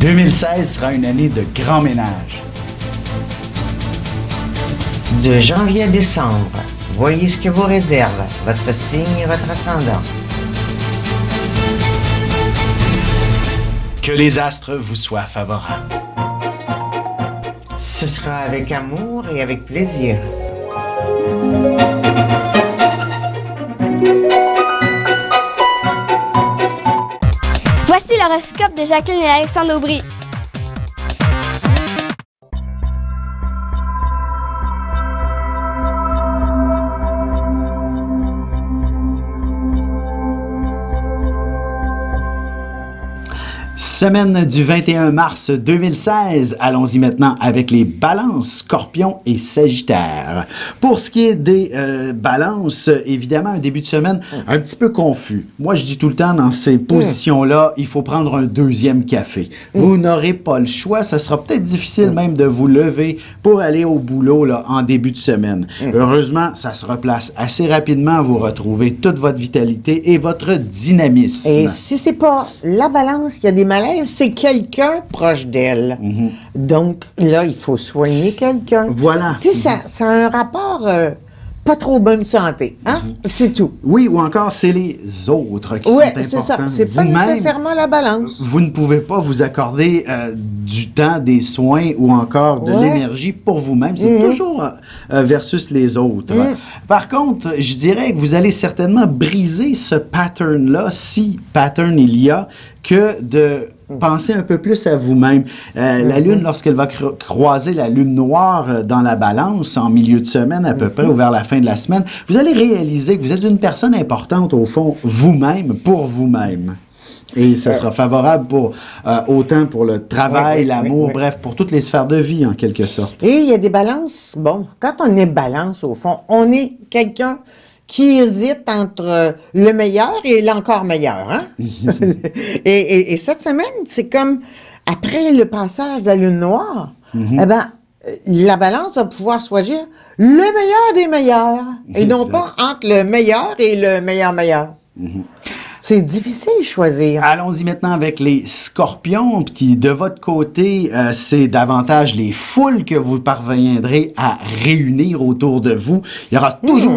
2016 sera une année de grand ménage. De janvier à décembre, voyez ce que vous réserve votre signe et votre ascendant. Que les astres vous soient favorables. Ce sera avec amour et avec plaisir. Voici l'horoscope de Jacqueline et Alexandre Aubry. Semaine du 21 mars 2016. Allons-y maintenant avec les balances, scorpions et sagittaires. Pour ce qui est des balances, évidemment, un début de semaine un petit peu confus. Moi, je dis tout le temps, dans ces positions-là, il faut prendre un deuxième café. Vous n'aurez pas le choix. Ça sera peut-être difficile même de vous lever pour aller au boulot là, en début de semaine. Heureusement, ça se replace assez rapidement. Vous retrouvez toute votre vitalité et votre dynamisme. Et si c'est pas la balance qui a des malaises, c'est quelqu'un proche d'elle. Donc, là, il faut soigner quelqu'un. Voilà. Tu sais, ça a un rapport pas trop bonne santé. Hein? C'est tout. Oui, ou encore, c'est les autres qui sont importants. C'est ça. C'est pas Vous-même, nécessairement la balance. vous ne pouvez pas vous accorder du temps, des soins ou encore de l'énergie pour vous-même. C'est toujours versus les autres. Par contre, je dirais que vous allez certainement briser ce pattern-là, si pattern il y a, que de pensez un peu plus à vous-même. La Lune, lorsqu'elle va croiser la Lune noire dans la balance en milieu de semaine à peu près ou vers la fin de la semaine, vous allez réaliser que vous êtes une personne importante au fond, vous-même, pour vous-même. Et ça sera favorable pour autant pour le travail, l'amour, bref, pour toutes les sphères de vie en quelque sorte. Et il y a des balances. Bon, quand on est balance, au fond, on est quelqu'un qui hésite entre le meilleur et l'encore meilleur. Hein? et cette semaine, c'est comme après le passage de la Lune noire, eh ben, la balance va pouvoir choisir le meilleur des meilleurs et non pas entre le meilleur et le meilleur. C'est difficile de choisir. Allons-y maintenant avec les scorpions, qui de votre côté, c'est davantage les foules que vous parviendrez à réunir autour de vous. Il y aura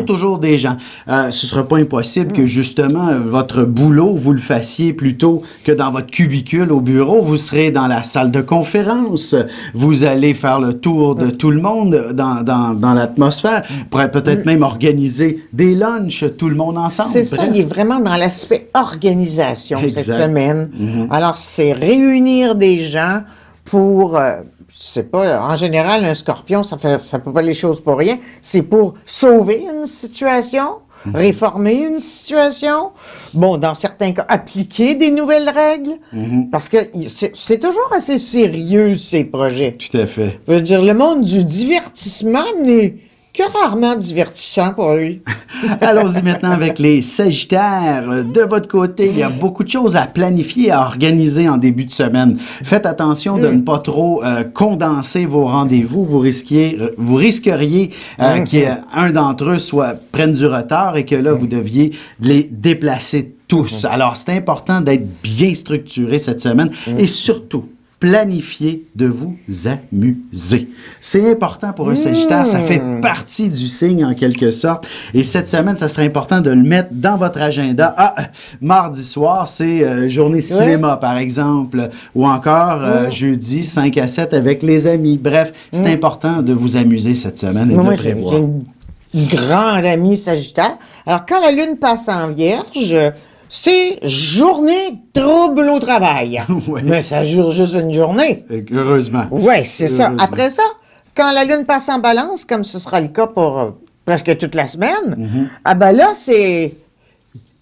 toujours des gens. Ce ne sera pas impossible que justement votre boulot, vous le fassiez plutôt que dans votre cubicule au bureau. Vous serez dans la salle de conférence. Vous allez faire le tour de tout le monde dans l'atmosphère. Vous pourrez peut-être même organiser des lunchs, tout le monde ensemble. C'est ça, il est vraiment dans l'aspect organisation cette semaine. Alors, c'est réunir des gens pour, c'est pas, en général, un scorpion, ça peut pas les choses pour rien. C'est pour sauver une situation, réformer une situation. Bon, dans certains cas, appliquer des nouvelles règles. Parce que c'est toujours assez sérieux, ces projets. Tout à fait. Je veux dire, le monde du divertissement n'est que rarement divertissant pour lui. Allons-y maintenant avec les Sagittaires. De votre côté, il y a beaucoup de choses à planifier, à organiser en début de semaine. Faites attention de ne pas trop condenser vos rendez-vous. Vous risqueriez qu'un d'entre eux prenne du retard et que là, vous deviez les déplacer tous. Alors, c'est important d'être bien structuré cette semaine et surtout, planifier de vous amuser. C'est important pour un Sagittaire, ça fait partie du signe en quelque sorte. Et cette semaine, ça serait important de le mettre dans votre agenda. Mardi soir, c'est journée cinéma par exemple, ou encore jeudi 5 à 7 avec les amis. Bref, c'est important de vous amuser cette semaine et de le prévoir. J'ai une grande amie Sagittaire. Alors, quand la Lune passe en Vierge, c'est journée trouble au travail. Mais ça dure juste une journée. Heureusement. Oui, c'est ça. Après ça, quand la Lune passe en Balance, comme ce sera le cas pour presque toute la semaine, là, c'est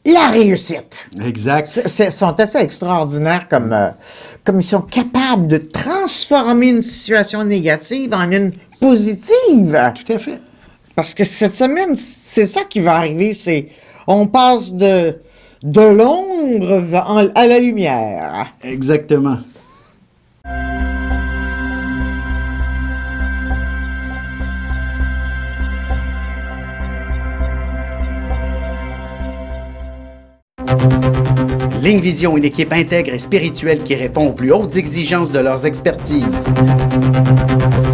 la réussite. Exact. Ils sont assez extraordinaires comme ils sont capables de transformer une situation négative en une positive. Tout à fait. Parce que cette semaine, c'est ça qui va arriver, on passe de l'ombre à la lumière. Exactement. Ligne Vision, une équipe intègre et spirituelle qui répond aux plus hautes exigences de leurs expertises.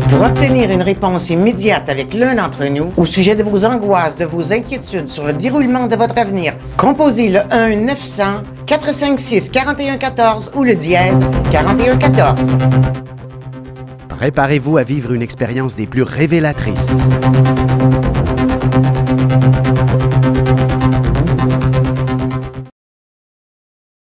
Pour obtenir une réponse immédiate avec l'un d'entre nous au sujet de vos angoisses, de vos inquiétudes sur le déroulement de votre avenir, composez le 1-900-456-4114 ou le dièse 4114. Préparez-vous à vivre une expérience des plus révélatrices.